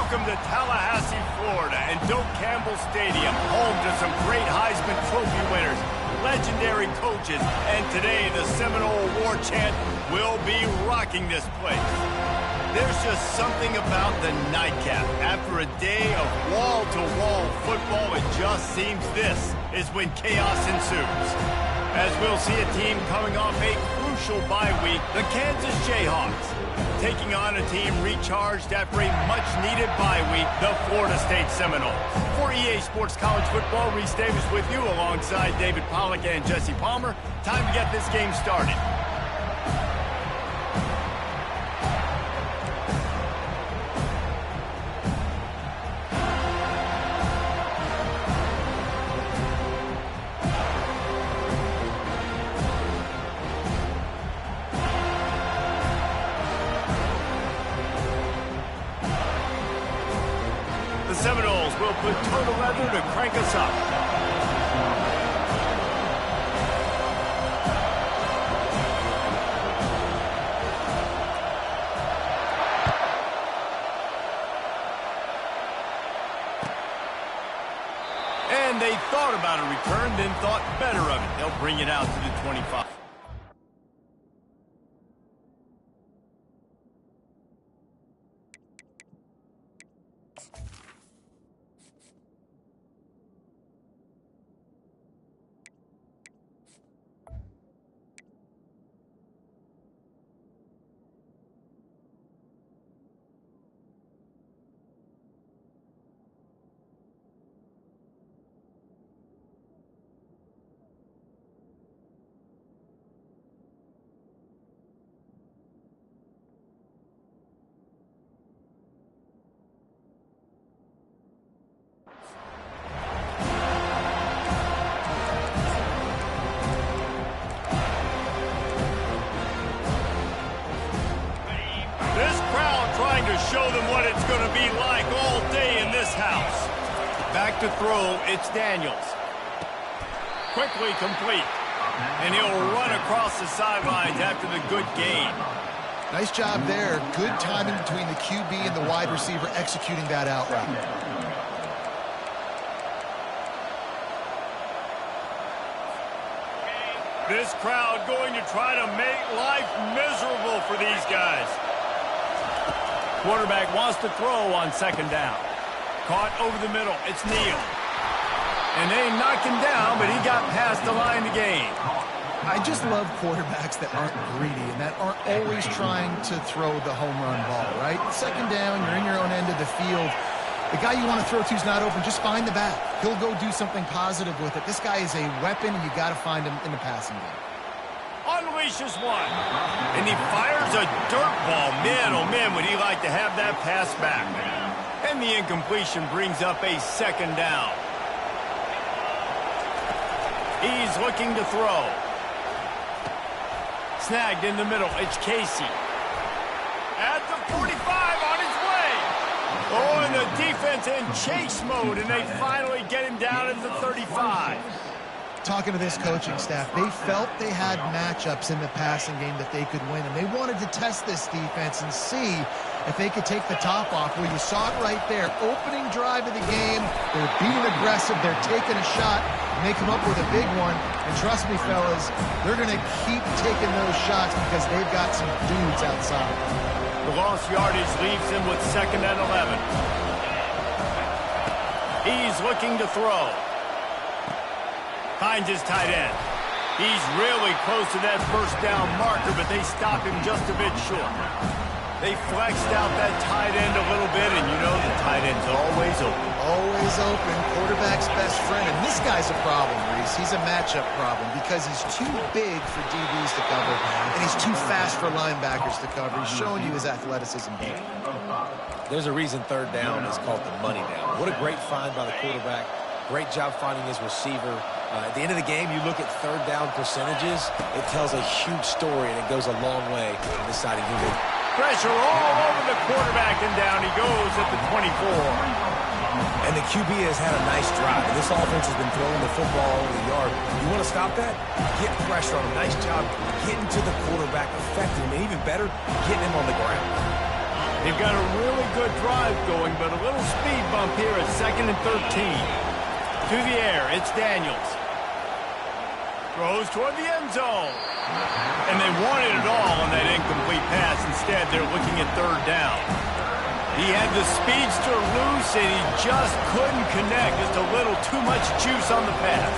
Welcome to Tallahassee, Florida, and Doak Campbell Stadium, home to some great Heisman Trophy winners, legendary coaches, and today the Seminole War Chant will be rocking this place. There's just something about the nightcap. After a day of wall-to-wall football, it just seems this is when chaos ensues. As we'll see a team coming off a crucial bye week, the Kansas Jayhawks, taking on a team recharged after a much-needed bye week, the Florida State Seminoles. For EA Sports College Football, Reese Davis with you alongside David Pollack and Jesse Palmer. Time to get this game started. The Seminoles will put total leather to crank us up. And they thought about a return, then thought better of it. They'll bring it out to the 25. Show them what it's going to be like all day in this house. Back to throw, it's Daniels. Quickly complete. And he'll run across the sidelines after the good gain. Nice job there. Good timing between the QB and the wide receiver executing that out route. This crowd going to try to make life miserable for these guys. Quarterback wants to throw on second down. Caught over the middle. It's Neal. And they knocked him down, but he got past the line to gain. I just love quarterbacks that aren't greedy and that aren't always trying to throw the home run ball, right? Second down, you're in your own end of the field. The guy you want to throw to is not open. Just find the back. He'll go do something positive with it. This guy is a weapon, and you got to find him in the passing game. Unleashes one. And he fires a dirt ball. Man, oh man, would he like to have that pass back. And the incompletion brings up a second down. He's looking to throw. Snagged in the middle. It's Casey. At the 45 on his way. Oh, and the defense in chase mode, and they finally get him down at the 35. Talking to this coaching staff, they felt they had matchups in the passing game that they could win, and they wanted to test this defense and see if they could take the top off. Well, you saw it right there. Opening drive of the game, they're being aggressive, they're taking a shot, and they come up with a big one. And trust me, fellas, they're going to keep taking those shots because they've got some dudes outside. The lost yardage leaves him with second and 11. He's looking to throw. Finds his tight end. He's really close to that first down marker, but they stop him just a bit short. They flexed out that tight end a little bit, and you know the tight end's always open. Always open. Quarterback's best friend. And this guy's a problem, Reese. He's a matchup problem because he's too big for DBs to cover, and he's too fast for linebackers to cover. He's showing you his athleticism here. There's a reason third down is called the money down. What a great find by the quarterback. Great job finding his receiver. At the end of the game, you look at third down percentages. It tells a huge story, and it goes a long way in deciding who to. Pressure all over the quarterback, and down he goes at the 24. And the QB has had a nice drive. This offense has been throwing the football over the yard. You want to stop that? Get pressure on him. Nice job getting to the quarterback, affecting him, and even better, getting him on the ground. They've got a really good drive going, but a little speed bump here at 2nd and 13. To the air, it's Daniels. Throws toward the end zone. And they wanted it all on that incomplete pass. Instead, they're looking at 3rd down. He had the speedster loose, and he just couldn't connect. Just a little too much juice on the pass.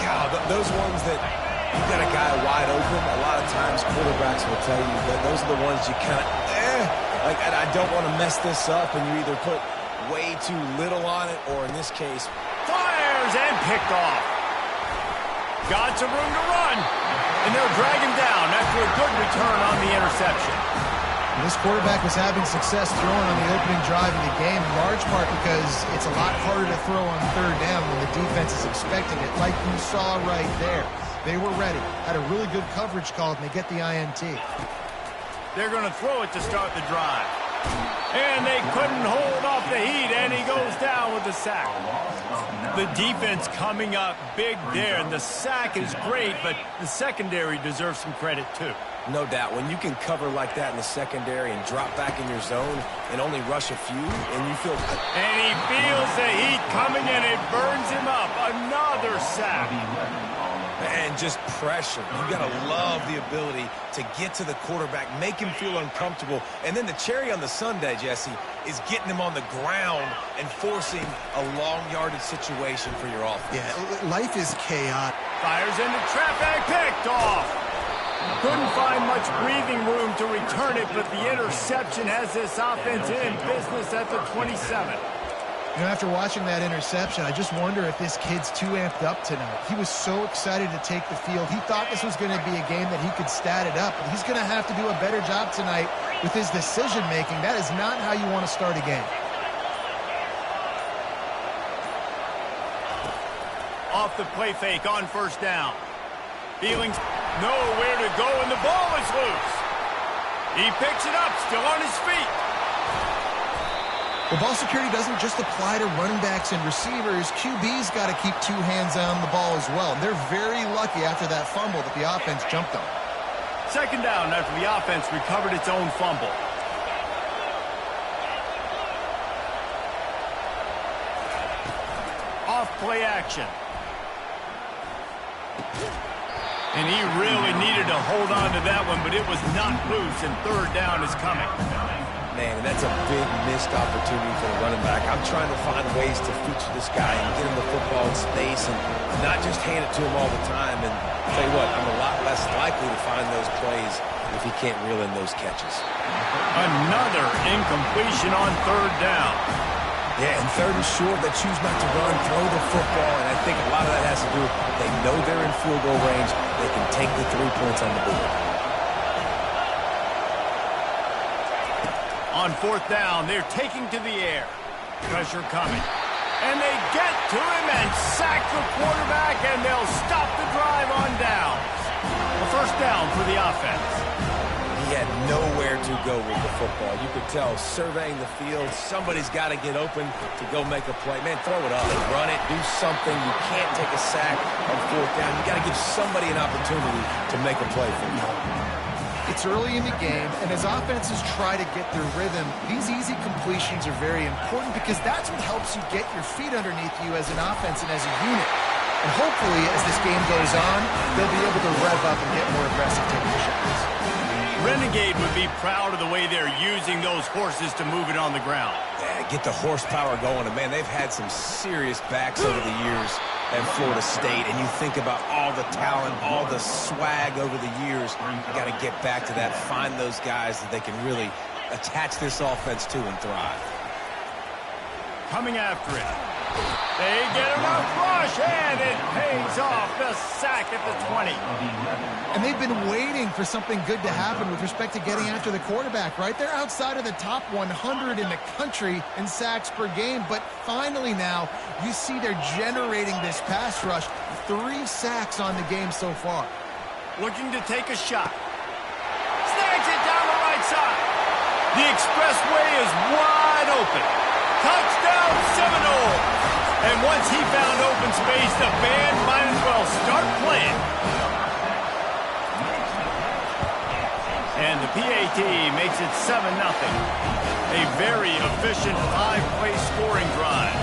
Yeah, those ones that you got a guy wide open, a lot of times quarterbacks will tell you that those are the ones you kind of, like, I don't want to mess this up, and you either put way too little on it, or in this case, fires and picked off. Got some room to run, and they'll drag him down after a good return on the interception. This quarterback was having success throwing on the opening drive of the game, in large part because it's a lot harder to throw on 3rd down when the defense is expecting it, like you saw right there. They were ready, had a really good coverage call, and they get the INT. They're going to throw it to start the drive. And they couldn't hold off the heat, and he goes down with the sack. The defense coming up big there, and the sack is great, but the secondary deserves some credit too. no doubt, when you can cover like that in the secondary and drop back in your zone and only rush a few, and you feel... And he feels the heat coming, and it burns him up. Another sack. And just pressure. You got to love the ability to get to the quarterback, make him feel uncomfortable. And then the cherry on the sundae, Jesse, is getting him on the ground and forcing a long yardage situation for your offense. Yeah, life is chaotic. Fires into traffic, picked off. Couldn't find much breathing room to return it, but the interception has this offense in business at the 27. You know, after watching that interception, I just wonder if this kid's too amped up tonight. He was so excited to take the field. He thought this was going to be a game that he could stat it up, but he's going to have to do a better job tonight with his decision-making. That is not how you want to start a game. Off the play fake on first down. Feelings nowhere to go, and the ball is loose. He picks it up, still on his feet. Well, ball security doesn't just apply to running backs and receivers. QB's got to keep two hands on the ball as well. They're very lucky after that fumble that the offense jumped on. Second down after the offense recovered its own fumble. Off play action. And he really needed to hold on to that one, but it was not loose, and third down is coming. Man, that's a big missed opportunity for the running back. I'm trying to find ways to feature this guy and get him the football in space and not just hand it to him all the time. And I'll tell you what, I'm a lot less likely to find those plays if he can't reel in those catches. Another incompletion on third down. Yeah, and third and short, they choose not to run, throw the football, and I think a lot of that has to do with they know they're in field goal range. They can take the 3 points on the board. On fourth down, they're taking to the air. Pressure coming. And they get to him and sack the quarterback, and they'll stop the drive on down. A first down for the offense. He had nowhere to go with the football. You could tell, surveying the field, somebody's got to get open to go make a play. Man, throw it up, run it, do something. You can't take a sack on fourth down. You got to give somebody an opportunity to make a play for you. It's early in the game, and as offenses try to get their rhythm, these easy completions are very important because that's what helps you get your feet underneath you as an offense and as a unit. And hopefully, as this game goes on, they'll be able to rev up and get more aggressive taking shots. Renegade would be proud of the way they're using those horses to move it on the ground. Yeah, get the horsepower going. And, man, they've had some serious backs over the years at Florida State. And you think about all the talent, all the swag over the years. You got to get back to that, find those guys that they can really attach this offense to and thrive. Coming after it. They get him a rush, and it pays off. The sack at the 20. And they've been waiting for something good to happen with respect to getting after the quarterback, right? They're outside of the top 100 in the country in sacks per game, but finally now you see they're generating this pass rush. 3 sacks on the game so far. Looking to take a shot. Snags it down the right side. The expressway is wide open. Touchdown Seminole! And once he found open space, the band might as well start playing. And the PAT makes it 7-0. A very efficient 5-play scoring drive.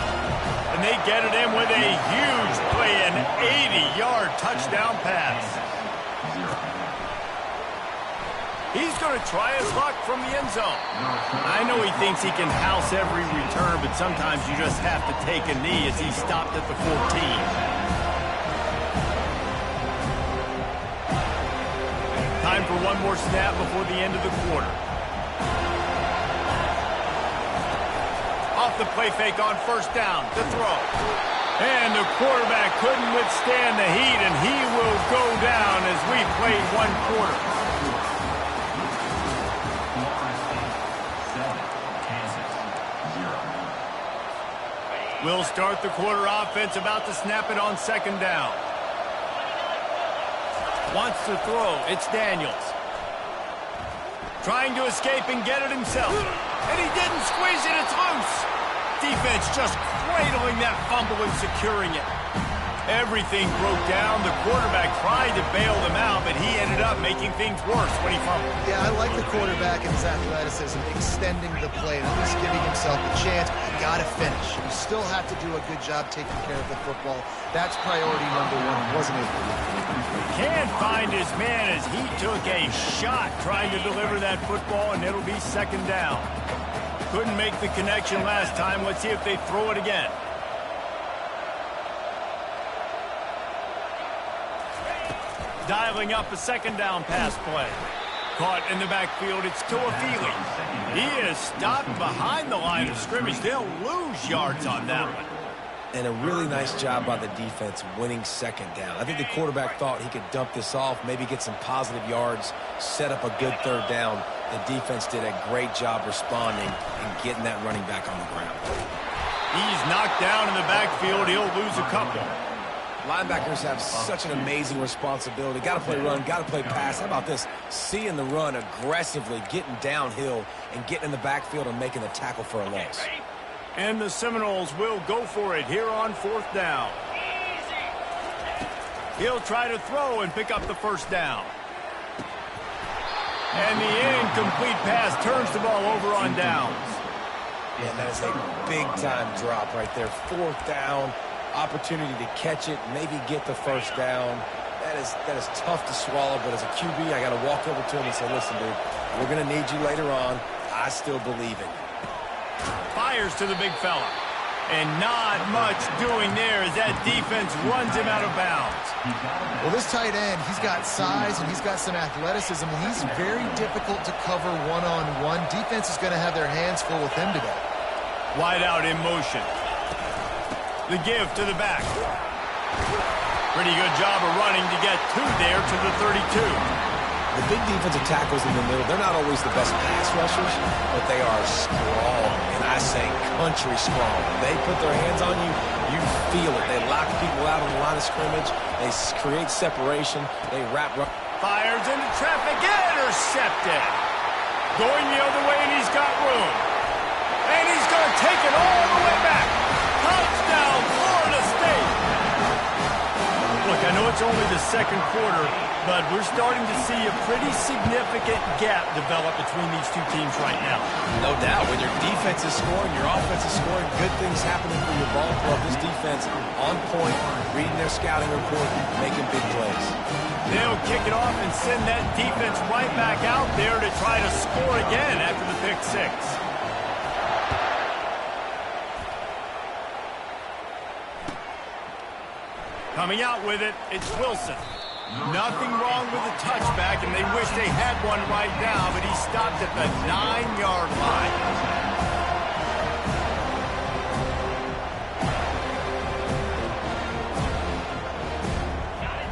And they get it in with a huge play, an 80-yard touchdown pass. He's going to try his luck from the end zone. I know he thinks he can house every return, but sometimes you just have to take a knee as he stopped at the 14. Time for one more snap before the end of the quarter. Off the play fake on first down to throw. And the quarterback couldn't withstand the heat, and he will go down as we played one quarter. We'll start the quarter offense, about to snap it on second down. Wants to throw. It's Daniels. Trying to escape and get it himself. And he didn't squeeze it. It's loose. Defense just cradling that fumble and securing it. Everything broke down. The quarterback tried to bail them out, but he ended up making things worse when he fumbled. Yeah, I like the quarterback and his athleticism, extending the play, at least giving himself a chance, but you got to finish. You still have to do a good job taking care of the football. That's priority number one, wasn't it? Can't find his man as he took a shot trying to deliver that football, and it'll be second down. Couldn't make the connection last time. Let's see if they throw it again. Dialing up a second down pass play. Caught in the backfield, it's Toafili. He is stopped behind the line of scrimmage. They'll lose yards on that one. And a really nice job by the defense winning second down. I think the quarterback thought he could dump this off, maybe get some positive yards, set up a good third down. The defense did a great job responding and getting that running back on the ground. He's knocked down in the backfield. He'll lose a couple. Linebackers have such an amazing responsibility. Got to play run, got to play pass. How about this? Seeing the run aggressively, getting downhill, and getting in the backfield and making the tackle for a loss. And the Seminoles will go for it here on fourth down. He'll try to throw and pick up the first down. And the incomplete pass turns the ball over on downs. Yeah, that is a big-time drop right there. Fourth down. Opportunity to catch it, maybe get the first down. That is tough to swallow, but as a QB, I got to walk over to him and say, listen, dude, we're going to need you later on. I still believe in you. Fires to the big fella. And not much doing there as that defense runs him out of bounds. Well, this tight end, he's got size and he's got some athleticism, and he's very difficult to cover one-on-one. Defense is going to have their hands full with him today. Wide out in motion. The give to the back. Pretty good job of running to get to there to the 32. The big defensive tackles in the middle, they're not always the best pass rushers, but they are strong, and I say country strong. When they put their hands on you, you feel it. They lock people out on the line of scrimmage. They create separation. They wrap. Fires into traffic. Intercepted. Going the other way, and he's got room. And he's going to take it all the way back. Touchdown, Florida State. Look, I know it's only the second quarter, but we're starting to see a pretty significant gap develop between these two teams right now. No doubt. When your defense is scoring, your offense is scoring, good things happening for your ball club. This defense on point, reading their scouting report, making big plays. They'll kick it off and send that defense right back out there to try to score again after the pick six. Coming out with it, it's Wilson. Nothing wrong with the touchback, and they wish they had one right now, but he stopped at the 9-yard line.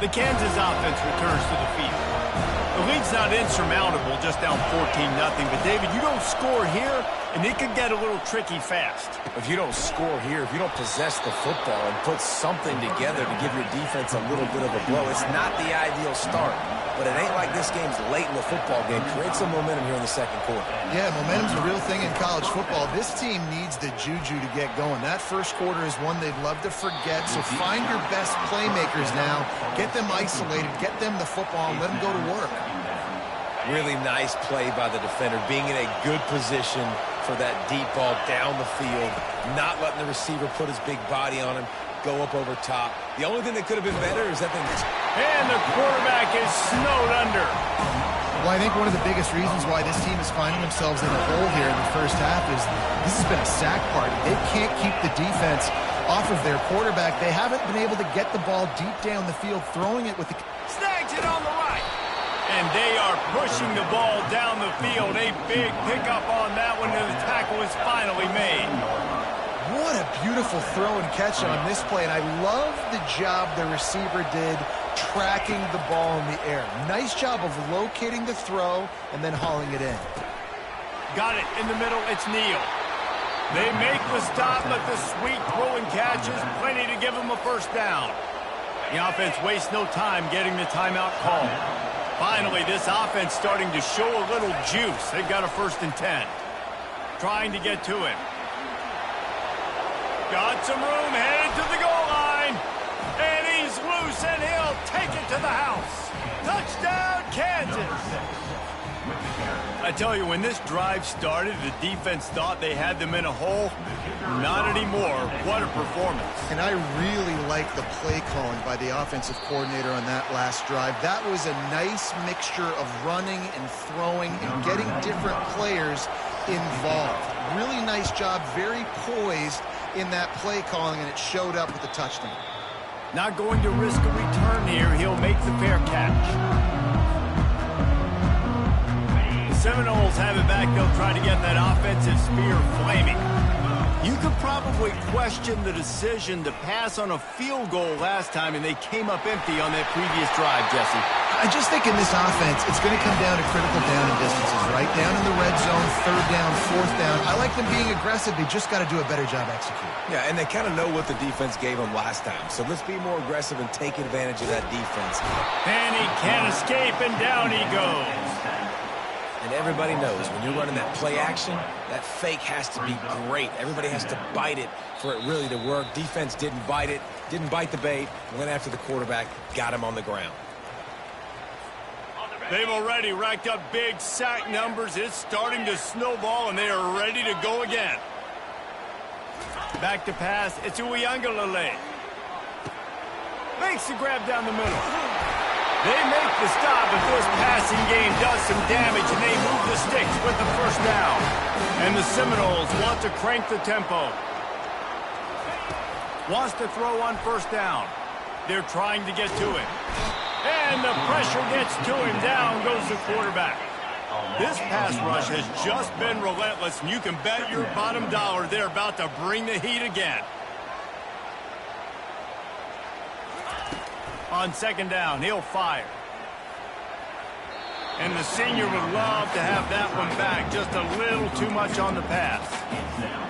The Kansas offense returns to the field. The lead's not insurmountable, just down 14-0, but David, you don't score here, and it could get a little tricky fast. If you don't score here, if you don't possess the football and put something together to give your defense a little bit of a blow, it's not the ideal start. But it ain't like this game's late in the football game. Create some momentum here in the second quarter. Yeah, momentum's a real thing in college football. This team needs the juju to get going. That first quarter is one they'd love to forget, so find your best playmakers now. Get them isolated, get them the football, and let them go to work. Really nice play by the defender, being in a good position for that deep ball down the field, not letting the receiver put his big body on him, go up over top. The only thing that could have been better is that they... And the quarterback is snowed under. Well, I think one of the biggest reasons why this team is finding themselves in a hole here in the first half is this has been a sack party. They can't keep the defense off of their quarterback. They haven't been able to get the ball deep down the field, throwing it with the... Snags it on the right. And they are pushing the ball down the field. A big pickup on that one, and the tackle is finally made. What a beautiful throw and catch on this play, and I love the job the receiver did tracking the ball in the air. Nice job of locating the throw and then hauling it in. Got it in the middle. It's Neal. They make the stop, but the sweet throw and catch is plenty to give them a first down. The offense wastes no time getting the timeout call. Finally, this offense starting to show a little juice. They've got a 1st and 10. Trying to get to him. Got some room, headed to the goal line. And he's loose, and he'll take it to the house. Touchdown, Kansas. I tell you, when this drive started, the defense thought they had them in a hole. Not anymore. What a performance. And I really like the play calling by the offensive coordinator on that last drive. That was a nice mixture of running and throwing and getting different players involved. Really nice job, very poised in that play calling, and it showed up with the touchdown. Not going to risk a return here. He'll make the fair catch. Seminoles have it back. They'll try to get that offensive spear flaming. You could probably question the decision to pass on a field goal last time, and they came up empty on that previous drive, Jesse. I just think in this offense, it's going to come down to critical down and distances, right? Down in the red zone, 3rd down, 4th down. I like them being aggressive. They just got to do a better job executing. Yeah, and they kind of know what the defense gave them last time. So let's be more aggressive and take advantage of that defense. And he can't escape, and down he goes. And everybody knows when you're running that play action, that fake has to be great. Everybody has to bite it for it really to work. Defense didn't bite it, didn't bite the bait, went after the quarterback, got him on the ground. They've already racked up big sack numbers. It's starting to snowball, and they are ready to go again. Back to pass. It's Uiagalelei. Makes the grab down the middle. They make the stop, but this passing game does some damage, and they move the sticks with the first down. And the Seminoles want to crank the tempo. Wants to throw on 1st down. They're trying to get to him. And the pressure gets to him. Down goes the quarterback. This pass rush has just been relentless, and you can bet your bottom dollar they're about to bring the heat again. On 2nd down, he'll fire. And the senior would love to have that one back. Just a little too much on the pass.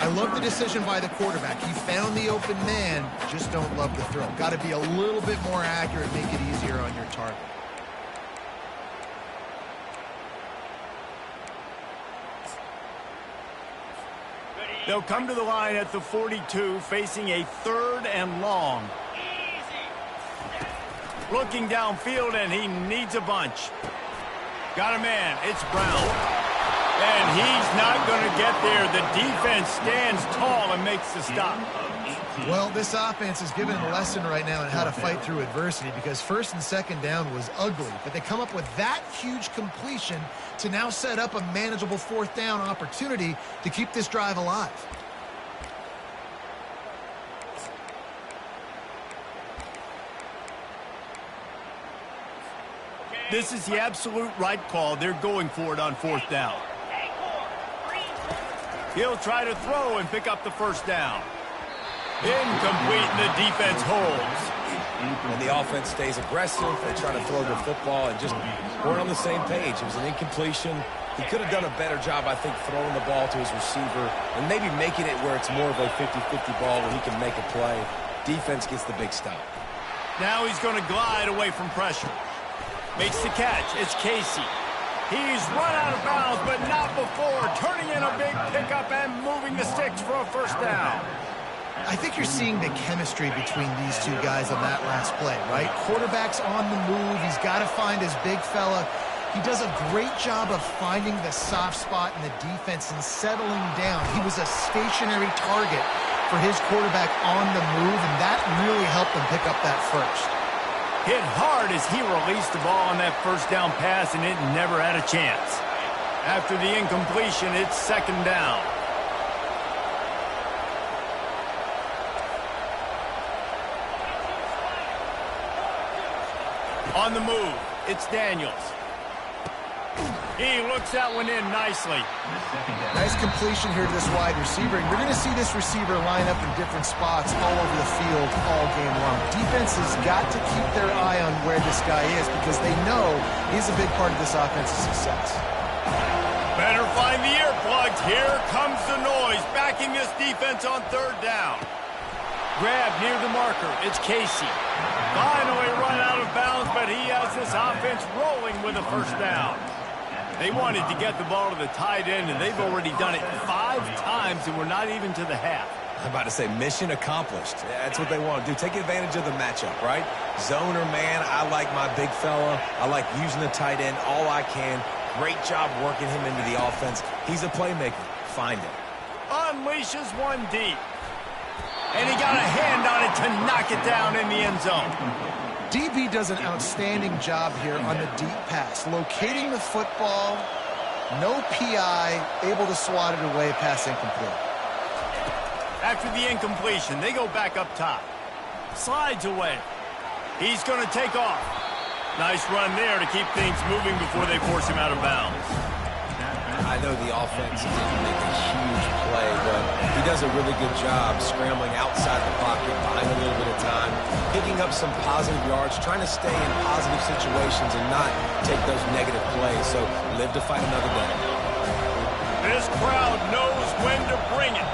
I love the decision by the quarterback. He found the open man, just don't love the throw. Got to be a little bit more accurate, make it easier on your target. They'll come to the line at the 42, facing a 3rd and long. Looking downfield, and he needs a bunch. Got a man. It's Brown. And he's not going to get there. The defense stands tall and makes the stop. Well, this offense is given a lesson right now on how to fight through adversity, because 1st and 2nd down was ugly, but they come up with that huge completion to now set up a manageable 4th down opportunity to keep this drive alive. This is the absolute right call. They're going for it on 4th down. He'll try to throw and pick up the 1st down. Incomplete, and the defense holds. And the offense stays aggressive. They try to throw the football and just weren't on the same page. It was an incompletion. He could have done a better job, I think, throwing the ball to his receiver and maybe making it where it's more of a 50-50 ball where he can make a play. Defense gets the big stop. Now he's going to glide away from pressure. Makes the catch. It's Casey. He's run out of bounds, but not before. Turning in a big pickup and moving the sticks for a 1st down. I think you're seeing the chemistry between these two guys on that last play, right? Quarterback's on the move. He's got to find his big fella He does a great job of finding the soft spot in the defense and settling down. He was a stationary target for his quarterback on the move, and that really helped them pick up that first. Hit hard as he released the ball on that first down pass, and it never had a chance. After the incompletion, it's second down. On the move, it's Daniels. He looks that one in nicely. Nice completion here to this wide receiver. And you're going to see this receiver line up in different spots all over the field all game long. Defense has got to keep their eye on where this guy is because they know he's a big part of this offense's success. Better find the earplugs. Here comes the noise, backing this defense on third down. Grab near the marker. It's Casey. Finally run out of bounds, but he has this offense rolling with a first down. They wanted to get the ball to the tight end, and they've already done it 5 times, and we're not even to the half. I'm about to say mission accomplished. That's what they want to do. Take advantage of the matchup, right? Zone or man, I like my big fella. I like using the tight end all I can. Great job working him into the offense. He's a playmaker. Find him. Unleashes one deep. And he got a hand on it to knock it down in the end zone. DB does an outstanding job here on the deep pass, locating the football, no PI, able to swat it away, pass incomplete. After the incompletion, they go back up top. Slides away. He's going to take off. Nice run there to keep things moving before they force him out of bounds. I know the offense didn't make a huge play, but he does a really good job scrambling outside the pocket, buying a little bit of time, picking up some positive yards, trying to stay in positive situations and not take those negative plays. So live to fight another day. This crowd knows when to bring it.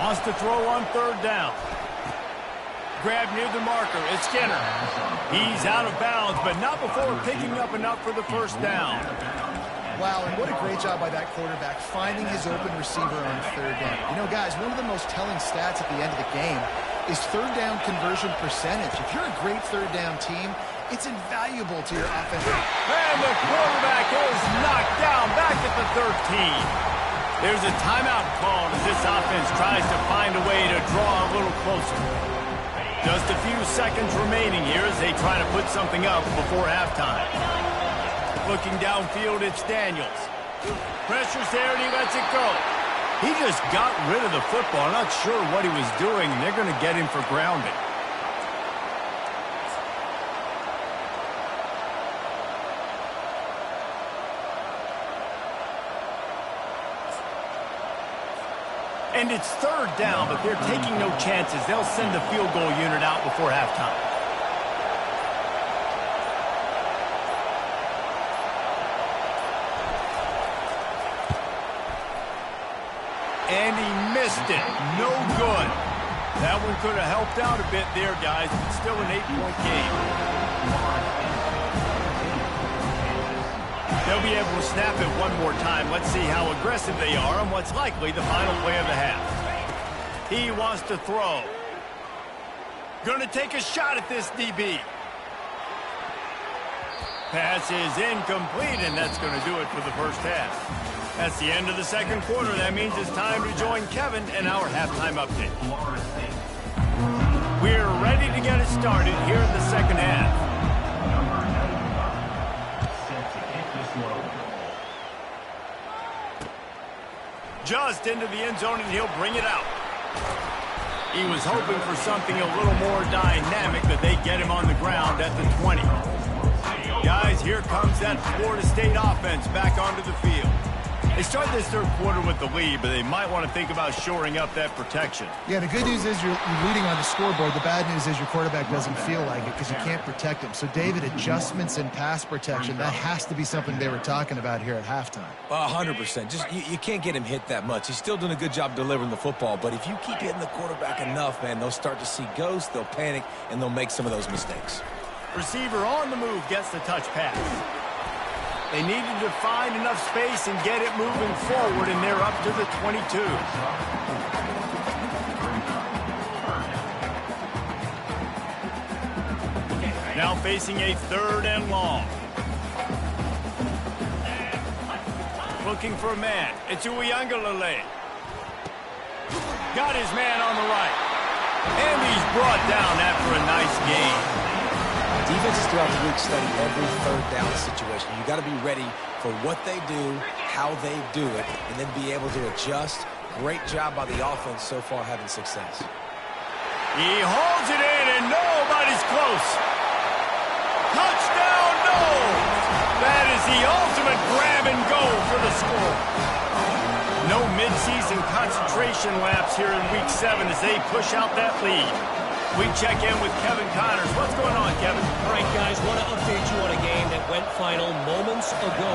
Wants to throw on third down. Grab near the marker. It's Skinner. He's out of bounds, but not before picking up enough for the first down. Wow, and what a great job by that quarterback finding his open receiver on third down. You know, guys, one of the most telling stats at the end of the game is third down conversion percentage. If you're a great third down team, it's invaluable to your offense. And the quarterback is knocked down back at the 13. There's a timeout called as this offense tries to find a way to draw a little closer. Just a few seconds remaining here as they try to put something up before halftime. Looking downfield, it's Daniels. Pressure's there and he lets it go. He just got rid of the football. I'm not sure what he was doing, and they're going to get him for grounding. And it's third down, but they're taking no chances. They'll send the field goal unit out before halftime. And he missed it. No good. That one could have helped out a bit there, guys, but still an 8-point game. They'll be able to snap it one more time. Let's see how aggressive they are on what's likely the final play of the half. He wants to throw. Going to take a shot at this DB. Pass is incomplete, and that's going to do it for the first half. That's the end of the second quarter. That means it's time to join Kevin and our halftime update. We're ready to get it started here in the second half. Just into the end zone, and he'll bring it out. He was hoping for something a little more dynamic, but they get him on the ground at the 20. Guys, here comes that Florida State offense back onto the field. They start this third quarter with the lead, but they might want to think about shoring up that protection. Yeah, the good news is you're leading on the scoreboard. The bad news is your quarterback doesn't feel like it because you can't protect him. So, David, adjustments in pass protection, that has to be something they were talking about here at halftime. 100%. Just you can't get him hit that much. He's still doing a good job delivering the football, but if you keep hitting the quarterback enough, man, they'll start to see ghosts, they'll panic, and they'll make some of those mistakes. Receiver on the move gets the touch pass. They needed to find enough space and get it moving forward, and they're up to the 22. Now facing a 3rd and long. Looking for a man. It's Uiagalelei. Got his man on the right. And he's brought down after a nice gain. Defenses throughout the league study every 3rd down situation. You got to be ready for what they do, how they do it, and then be able to adjust. Great job by the offense so far having success. He hauls it in, and nobody's close. Touchdown, no! That is the ultimate grab and go for the score. No midseason concentration lapse here in Week 7 as they push out that lead. We check in with Kevin Connors. What's going on, Kevin? All right, guys, want to update you on a game that went final moments ago.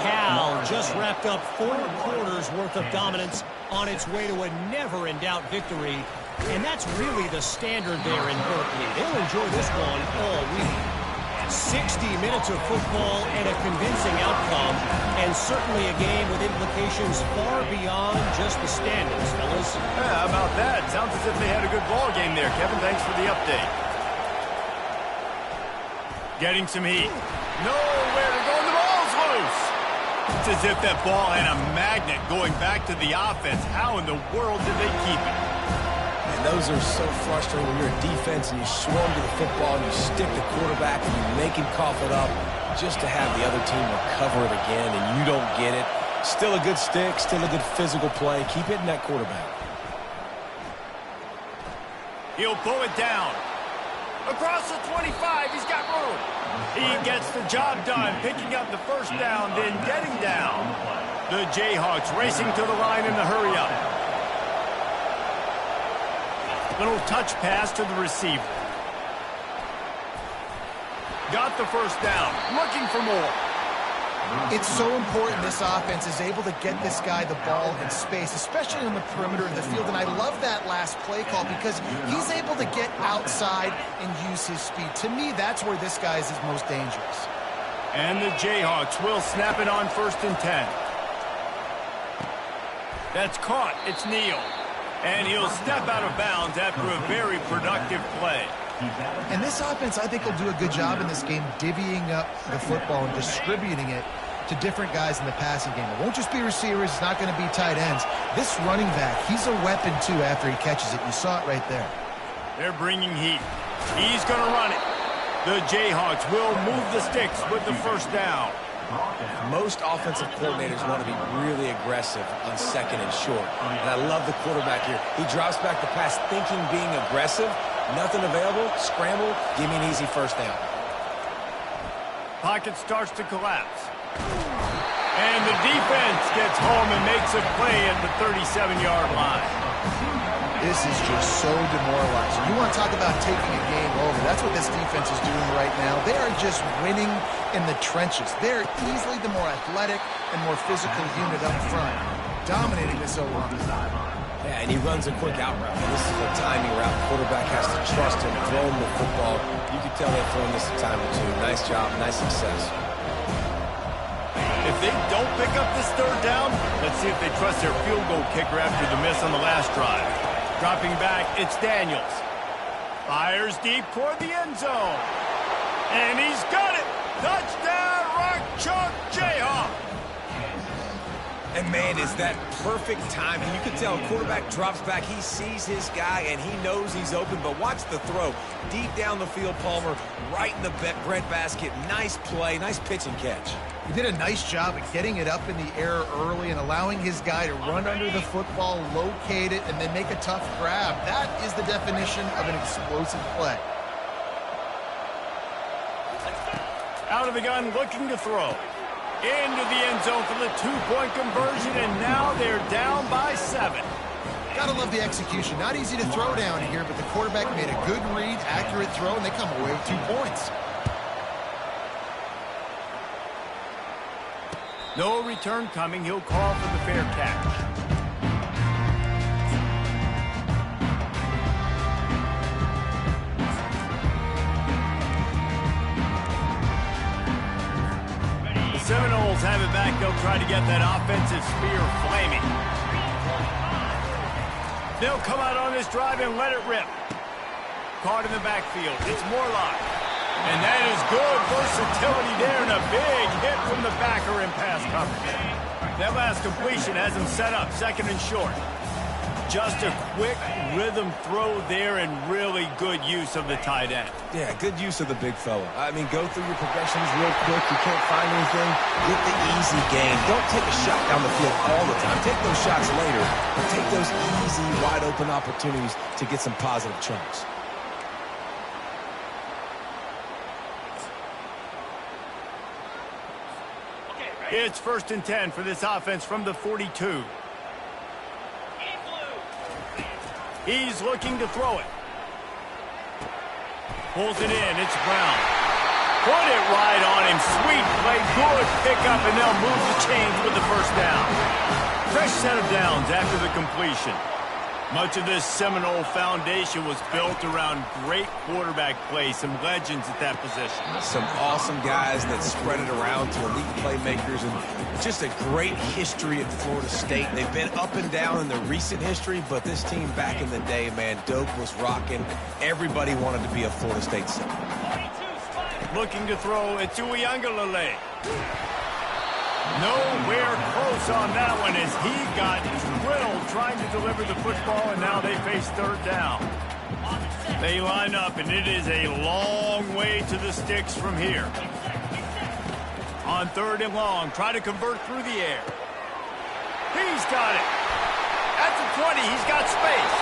Cal just wrapped up 4 quarters worth of dominance on its way to a never-in-doubt victory. And that's really the standard there in Berkeley. They'll enjoy this one all week. 60 minutes of football and a convincing outcome, and certainly a game with implications far beyond just the standings, fellas. Yeah, how about that? Sounds as if they had a good ball game there, Kevin. Thanks for the update. Getting some heat. Nowhere to go, and the ball's loose. It's as if that ball had a magnet going back to the offense. How in the world did they keep it? Those are so frustrating when you're a defense and you swarm to the football and you stick the quarterback and you make him cough it up just to have the other team recover it again and you don't get it. Still a good stick, still a good physical play. Keep hitting that quarterback. He'll pull it down. Across the 25, he's got room. He gets the job done, picking up the 1st down, then getting down. The Jayhawks racing to the line in the hurry-up. Little touch pass to the receiver. Got the 1st down. Looking for more. It's so important this offense is able to get this guy the ball in space, especially on the perimeter of the field. And I love that last play call because he's able to get outside and use his speed. To me, that's where this guy is his most dangerous. And the Jayhawks will snap it on 1st and 10. That's caught. It's Neal. And he'll step out of bounds after a very productive play. And this offense, I think, will do a good job in this game divvying up the football and distributing it to different guys in the passing game. It won't just be receivers. It's not going to be tight ends. This running back, he's a weapon, too, after he catches it. You saw it right there. They're bringing heat. He's going to run it. The Jayhawks will move the sticks with the 1st down. Most offensive coordinators want to be really aggressive on 2nd and short. And I love the quarterback here. He drops back the pass thinking being aggressive. Nothing available. Scramble. Give me an easy 1st down. Pocket starts to collapse. And the defense gets home and makes a play at the 37-yard line. This is just so demoralizing. You want to talk about taking a game over. That's what this defense is doing right now. They are just winning in the trenches. They're easily the more athletic and more physical unit up front, dominating this O-line. Yeah, and he runs a quick out route. This is a timing route. The quarterback has to trust him, throw him the football. You can tell they've thrown this a time or two. Nice job, nice success. If they don't pick up this 3rd down, let's see if they trust their field goal kicker after the miss on the last drive. Dropping back, it's Daniels. Fires deep toward the end zone. And he's got it. Touchdown, Rock Chalk Jayhawk. And, man, is that perfect timing. You can tell a quarterback drops back. He sees his guy, and he knows he's open. But watch the throw. Deep down the field, Palmer, right in the breadbasket. Nice play, nice pitch and catch. He did a nice job of getting it up in the air early and allowing his guy to run under the football, locate it, and then make a tough grab. That is the definition of an explosive play. Out of the gun, looking to throw. Into the end zone for the 2-point conversion, and now they're down by 7. Gotta love the execution. Not easy to throw down here, but the quarterback made a good read, accurate throw, and they come away with 2 points. No return coming. He'll call for the fair catch. Bengals have it back. They'll try to get that offensive spear flaming. They'll come out on this drive and let it rip. Caught in the backfield. It's Morlock. And that is good versatility there, and a big hit from the backer in pass coverage. That last completion has him set up, second and short. Just a quick rhythm throw there and really good use of the tight end. Yeah, good use of the big fella. I mean, go through your progressions real quick. You can't find anything. Get the easy gain. Don't take a shot down the field all the time. Take those shots later, but take those easy, wide-open opportunities to get some positive chunks. It's 1st and 10 for this offense from the 42. He's looking to throw it. Pulls it in. It's Brown. Put it right on him. Sweet play. Good pickup, and they'll move the chains with the first down. Fresh set of downs after the completion. Much of this Seminole foundation was built around great quarterback play, some legends at that position. Some awesome guys that spread it around to elite playmakers, and just a great history at Florida State. They've been up and down in the recent history, but this team back in the day, man, Doak was rocking. Everybody wanted to be a Florida State Seminole. Looking to throw it to Uiagalelei. Nowhere close on that one as he got drilled trying to deliver the football, and now they face third down. They line up, and it is a long way to the sticks from here. On 3rd and long, try to convert through the air. He's got it. At the 20, he's got space.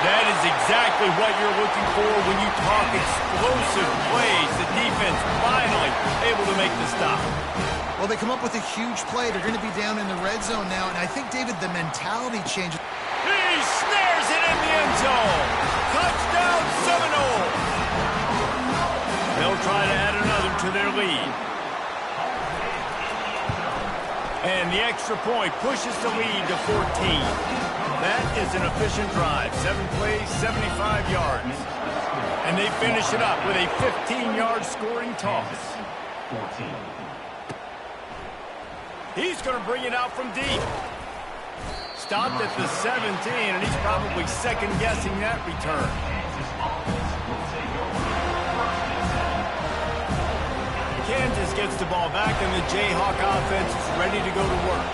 That is exactly what you're looking for when you talk explosive plays. The defense finally able to make the stop. Well, they come up with a huge play. They're going to be down in the red zone now, and I think, David, the mentality changes. He snares it in the end zone. Touchdown, Seminole. They'll try to add another to their lead. And the extra point pushes the lead to 14. That is an efficient drive. 7 plays, 75 yards. And they finish it up with a 15-yard scoring toss. 14. He's going to bring it out from deep. Stopped at the 17, and he's probably second-guessing that return. Kansas gets the ball back, and the Jayhawk offense is ready to go to work.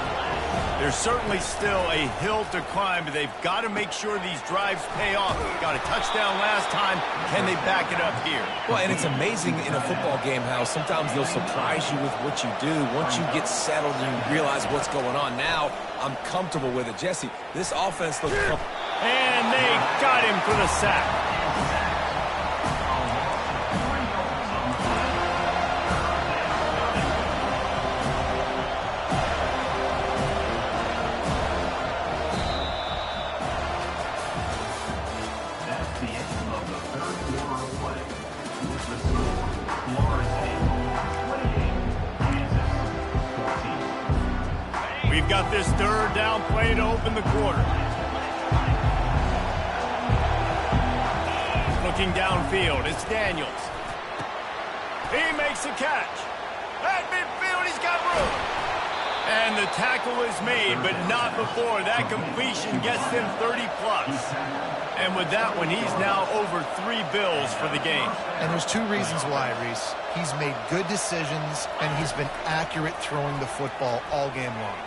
There's certainly still a hill to climb, but they've got to make sure these drives pay off. Got a touchdown last time. Can they back it up here? Well, and it's amazing in a football game how sometimes they'll surprise you with what you do. Once you get settled and you realize what's going on, now I'm comfortable with it. Jesse, this offense looks comfortable. And they got him for the sack. We've got this 3rd down play to open the quarter. Looking downfield, it's Daniels. He makes a catch. At midfield, he's got room. And the tackle is made, but not before. That completion gets them 30-plus. And with that one, he's now over 3 bills for the game. And there's 2 reasons why, Reese. He's made good decisions, and he's been accurate throwing the football all game long.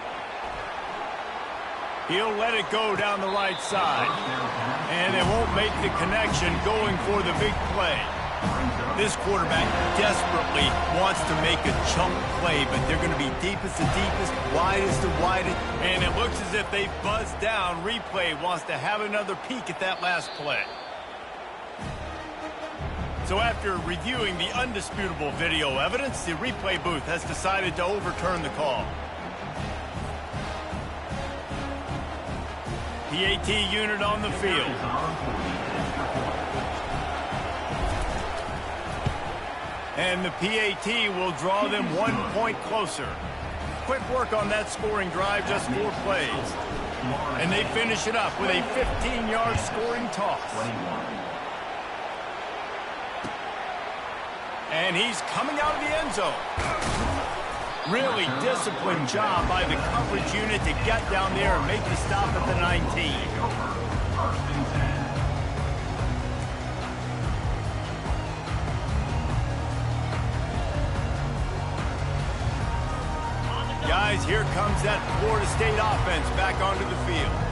He'll let it go down the right side. And they won't make the connection going for the big play. This quarterback desperately wants to make a chunk play, but they're going to be deepest to deepest, widest to widest, and it looks as if they buzzed down. Replay wants to have another peek at that last play. So after reviewing the undisputable video evidence, the replay booth has decided to overturn the call. PAT unit on the field. And the PAT will draw them 1 point closer. Quick work on that scoring drive, just 4 plays. And they finish it up with a 15-yard scoring toss. And he's coming out of the end zone. Really disciplined job by the coverage unit to get down there and make the stop at the 19. Guys, here comes that Florida State offense back onto the field.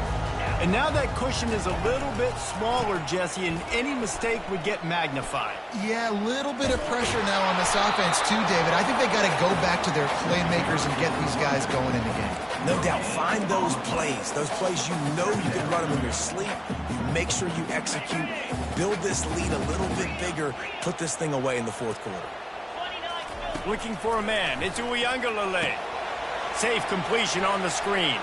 And now that cushion is a little bit smaller, Jesse, and any mistake would get magnified. Yeah, a little bit of pressure now on this offense too, David. I think they got to go back to their playmakers and get these guys going in the game. No doubt. Find those plays you know you can run them in your sleep. You make sure you execute. Build this lead a little bit bigger. Put this thing away in the fourth quarter. Looking for a man. It's Uiagalelei. Safe completion on the screen.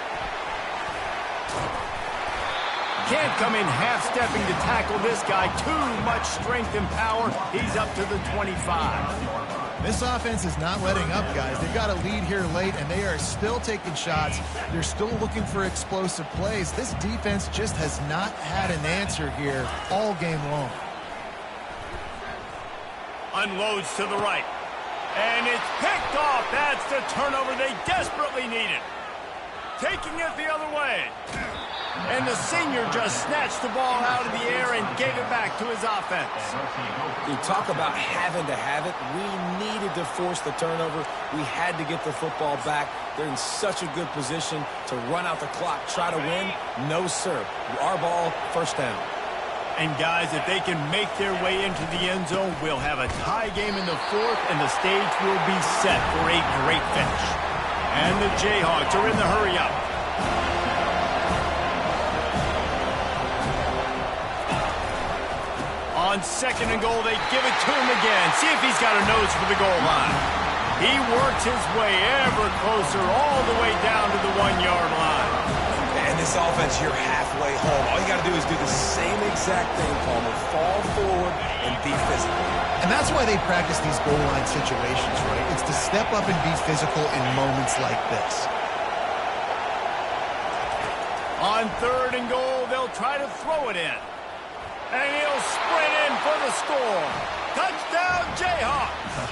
Can't come in half-stepping to tackle this guy. Too much strength and power. He's up to the 25. This offense is not letting up, guys. They've got a lead here late, and they are still taking shots. They're still looking for explosive plays. This defense just has not had an answer here all game long. Unloads to the right. And it's picked off. That's the turnover they desperately needed. Taking it the other way. And the senior just snatched the ball out of the air and gave it back to his offense. You talk about having to have it. We needed to force the turnover. We had to get the football back. They're in such a good position to run out the clock, try to win. No, sir. Our ball, first down. And, guys, if they can make their way into the end zone, we'll have a tie game in the fourth, and the stage will be set for a great finish. And the Jayhawks are in the hurry-up. On second and goal, they give it to him again. See if he's got a nose for the goal line. He works his way ever closer all the way down to the 1-yard line. And this offense, you're halfway home. All you got to do is do the same exact thing, Palmer. Fall forward and be physical. And that's why they practice these goal line situations, right? It's to step up and be physical in moments like this. On third and goal, they'll try to throw it in. And he'll sprint in for the score. Touchdown, Jayhawks!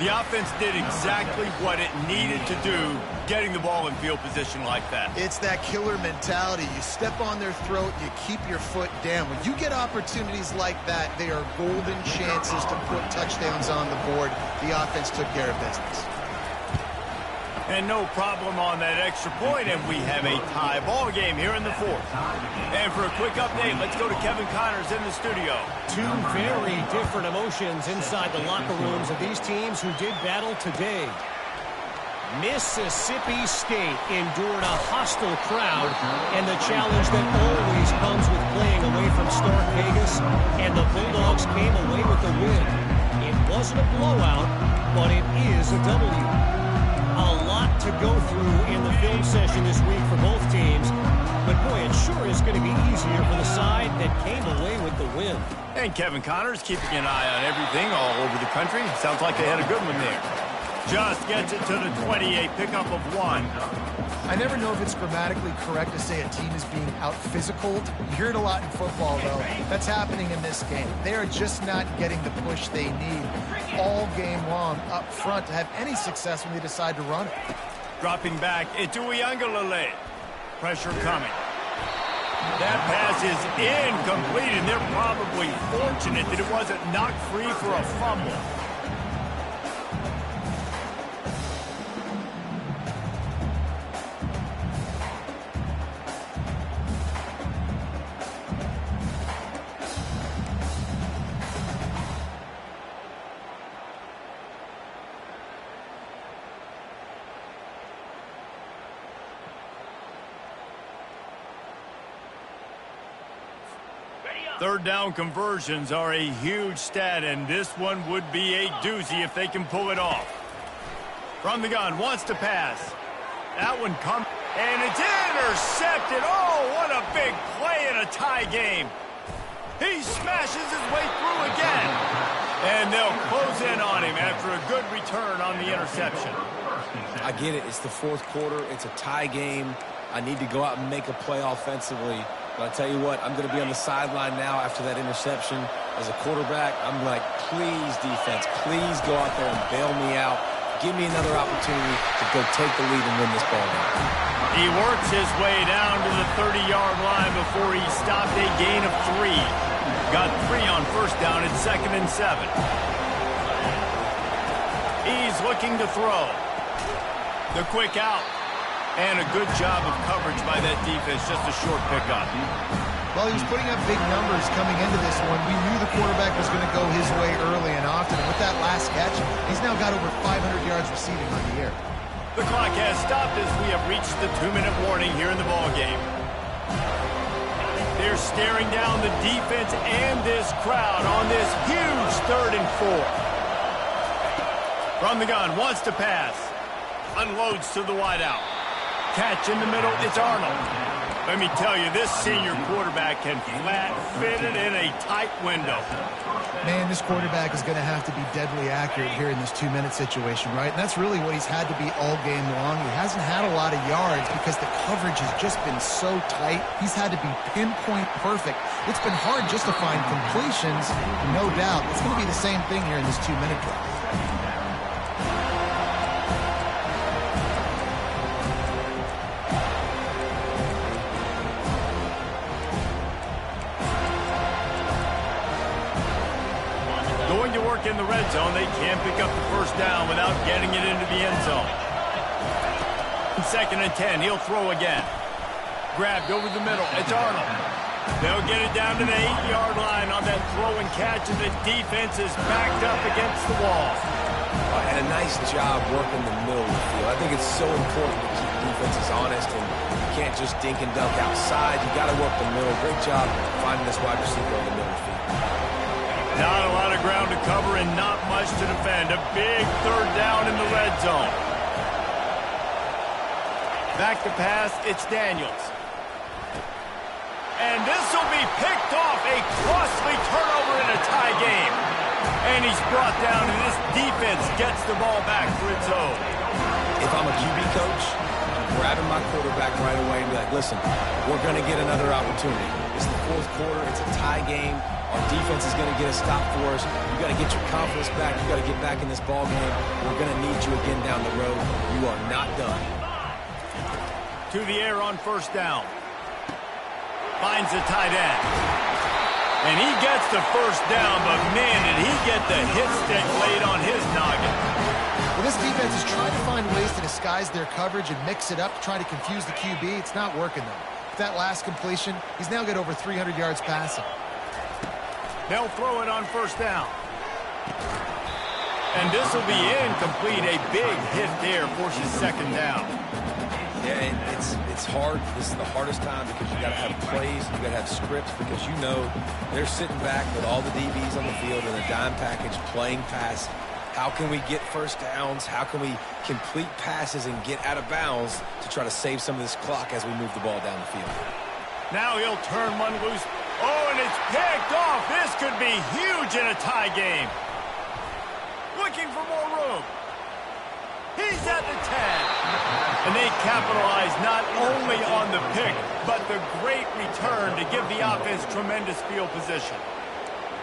The offense did exactly what it needed to do, getting the ball in field position like that. It's that killer mentality. You step on their throat, you keep your foot down. When you get opportunities like that, they are golden chances to put touchdowns on the board. The offense took care of business. And no problem on that extra point, and we have a tie ball game here in the fourth. And for a quick update, let's go to Kevin Connors in the studio. Two very different emotions inside the locker rooms of these teams who did battle today. Mississippi State endured a hostile crowd and the challenge that always comes with playing away from Stark Vegas, and the Bulldogs came away with the win. It wasn't a blowout, but it is a W. A lot to go through in the film session this week for both teams, but boy, it sure is going to be easier for the side that came away with the win. And Kevin Connors keeping an eye on everything all over the country. Sounds like they had a good one there. Just gets it to the 20, a pickup of 1. I never know if it's grammatically correct to say a team is being out-physicaled. You hear it a lot in football, though. That's happening in this game. They are just not getting the push they need all game long up front to have any success when they decide to run it. Dropping back, it's Uiagalelei. Pressure coming. That pass is incomplete, and they're probably fortunate that it wasn't knocked free for a fumble. Third down conversions are a huge stat, and this one would be a doozy if they can pull it off. From the gun, wants to pass. That one comes, and it's intercepted. Oh, what a big play in a tie game. He smashes his way through again. And they'll close in on him after a good return on the interception. I get it. It's the fourth quarter. It's a tie game. I need to go out and make a play offensively. But I tell you what, I'm going to be on the sideline now after that interception. As a quarterback, I'm like, please, defense, please go out there and bail me out. Give me another opportunity to go take the lead and win this ball game. He works his way down to the 30-yard line before he stopped a gain of 3. Got 3 on first down at 2nd and 7. He's looking to throw. The quick out. And a good job of coverage by that defense, just a short pickup. Well, he was putting up big numbers coming into this one. We knew the quarterback was going to go his way early and often. And with that last catch, he's now got over 500 yards receiving on the year. The clock has stopped as we have reached the 2-minute warning here in the ballgame. They're staring down the defense and this crowd on this huge 3rd and 4. From the gun, wants to pass. Unloads to the wideout. Catch in the middle, it's Arnold. Let me tell you, this senior quarterback can flat fit it in a tight window. Man, this quarterback is going to have to be deadly accurate here in this 2-minute situation, right? And that's really what he's had to be all game long. He hasn't had a lot of yards because the coverage has just been so tight. He's had to be pinpoint perfect. It's been hard just to find completions, no doubt. It's going to be the same thing here in this 2-minute drive. In the red zone, they can't pick up the first down without getting it into the end zone. 2nd and 10, he'll throw again. Grabbed over the middle, it's Arnold. They'll get it down to the 8-yard line on that throw and catch, and the defense is backed up against the wall. And a nice job working the middle of the field. I think it's so important to keep defenses honest, and you can't just dink and dunk outside. You got to work the middle. Great job finding this wide receiver on the middle of the field. Not a lot of ground to cover and not much to defend. A big 3rd down in the red zone. Back to pass, it's Daniels. And this will be picked off. A costly turnover in a tie game. And he's brought down, and this defense gets the ball back for its own. If I'm a QB coach, I'm grabbing my quarterback right away and be like, listen, we're going to get another opportunity. It's the 4th quarter. It's a tie game. Our defense is going to get a stop for us. You got to get your confidence back. You got to get back in this ball game. We're going to need you again down the road. You are not done. To the air on first down. Finds the tight end. And he gets the first down, but man, did he get the hit stick laid on his noggin. Well, this defense is trying to find ways to disguise their coverage and mix it up to try to confuse the QB. It's not working, though. With that last completion, he's now got over 300 yards passing. They'll throw it on first down. And this will be incomplete. A big hit there forces 2nd down. Yeah, it's hard. This is the hardest time because you got to have plays, you got to have scripts, because you know they're sitting back with all the DBs on the field in a dime package playing pass. How can we get first downs? How can we complete passes and get out of bounds to try to save some of this clock as we move the ball down the field? Now he'll turn one loose. Oh, and it's picked off. This could be huge in a tie game. Looking for more room. He's at the 10. And they capitalize not only on the pick, but the great return to give the offense tremendous field position.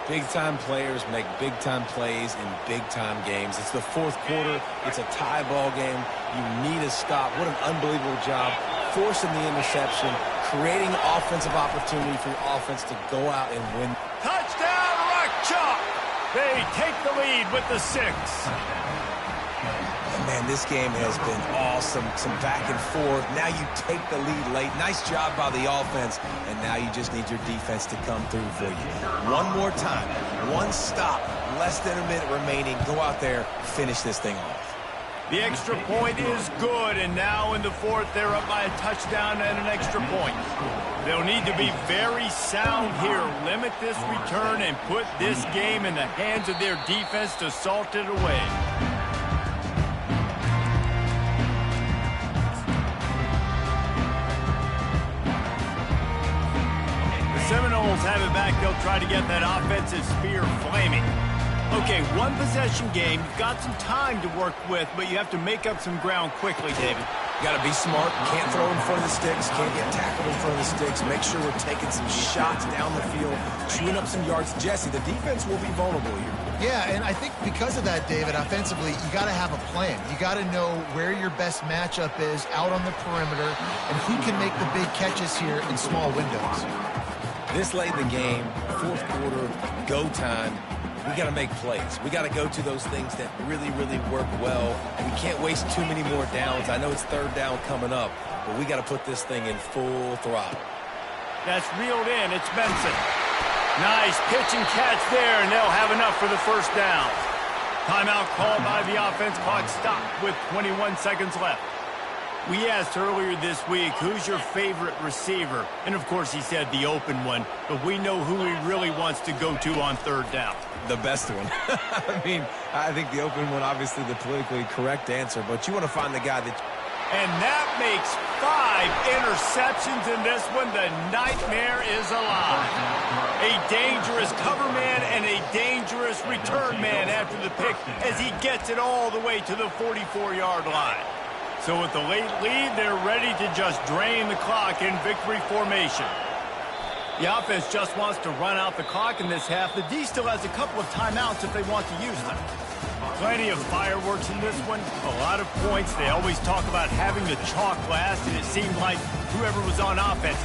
Big-time players make big-time plays in big-time games. It's the 4th quarter. It's a tie ball game. You need a stop. What an unbelievable job forcing the interception, creating offensive opportunity for your offense to go out and win. Touchdown, Rock Chalk! They take the lead with the 6. Man, this game has been awesome. Some back and forth. Now you take the lead late. Nice job by the offense. And now you just need your defense to come through for you. One more time. One stop. Less than a minute remaining. Go out there. Finish this thing off. The extra point is good. And now in the 4th, they're up by a touchdown and an extra point. They'll need to be very sound here. Limit this return and put this game in the hands of their defense to salt it away. Seminoles have it back. They'll try to get that offensive spear flaming. Okay, one possession game. You've got some time to work with, but you have to make up some ground quickly, David. Got to be smart. Can't throw in front of the sticks. Can't get tackled in front of the sticks. Make sure we're taking some shots down the field, chewing up some yards. Jesse, the defense will be vulnerable here. Yeah, and I think because of that, David, offensively, you got to have a plan. You got to know where your best matchup is out on the perimeter and who can make the big catches here in small windows. This late in the game, fourth quarter, go time. We got to make plays. We got to go to those things that really, really work well. We can't waste too many more downs. I know it's third down coming up, but we got to put this thing in full throttle. That's reeled in. It's Benson. Nice pitch and catch there, and they'll have enough for the first down. Timeout called by the offense. Clock stopped with 21 seconds left. We asked earlier this week, who's your favorite receiver? And, of course, he said the open one, but we know who he really wants to go to on third down. The best one. I mean, I think the open one, obviously the politically correct answer, but you want to find the guy that... And that makes 5 interceptions in this one. The nightmare is alive. A dangerous cover man and a dangerous return man after the pick as he gets it all the way to the 44-yard line. So with the late lead, they're ready to just drain the clock in victory formation. The offense just wants to run out the clock in this half. The D still has a couple of timeouts if they want to use them. Plenty of fireworks in this one. A lot of points. They always talk about having the chalk last, and it seemed like whoever was on offense